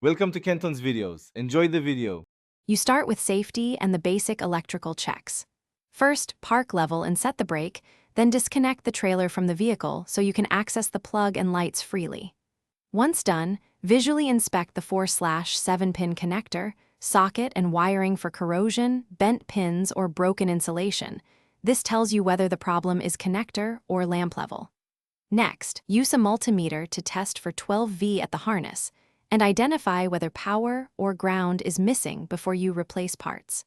Welcome to Kenton's videos. Enjoy the video. You start with safety and the basic electrical checks. First, park level and set the brake, then disconnect the trailer from the vehicle so you can access the plug and lights freely. Once done, visually inspect the 4/7-pin connector, socket, and wiring for corrosion, bent pins, or broken insulation. This tells you whether the problem is connector or lamp level. Next, use a multimeter to test for 12V at the harness and identify whether power or ground is missing before you replace parts.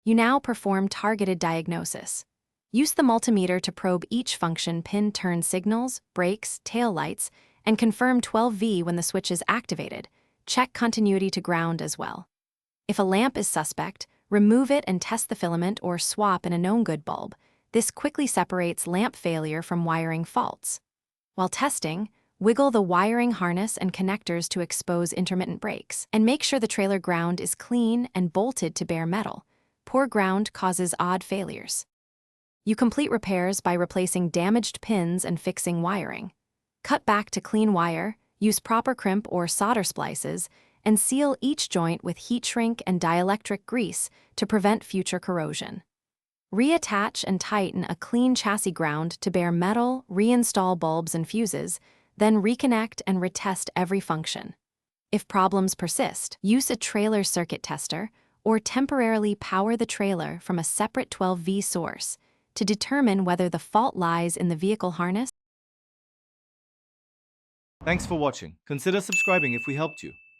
You now perform targeted diagnosis. Use the multimeter to probe each function pin turn signals, brakes, tail lights, and confirm 12V when the switch is activated. Check continuity to ground as well. If a lamp is suspect, remove it and test the filament or swap in a known good bulb. This quickly separates lamp failure from wiring faults. While testing, wiggle the wiring harness and connectors to expose intermittent breaks, and make sure the trailer ground is clean and bolted to bare metal. Poor ground causes odd failures. You complete repairs by replacing damaged pins and fixing wiring. Cut back to clean wire, use proper crimp or solder splices, and seal each joint with heat shrink and dielectric grease to prevent future corrosion. Reattach and tighten a clean chassis ground to bare metal, reinstall bulbs and fuses, then reconnect and retest every function. If problems persist, use a trailer circuit tester or temporarily power the trailer from a separate 12V source to determine whether the fault lies in the vehicle harness. Thanks for watching. Consider subscribing if we helped you.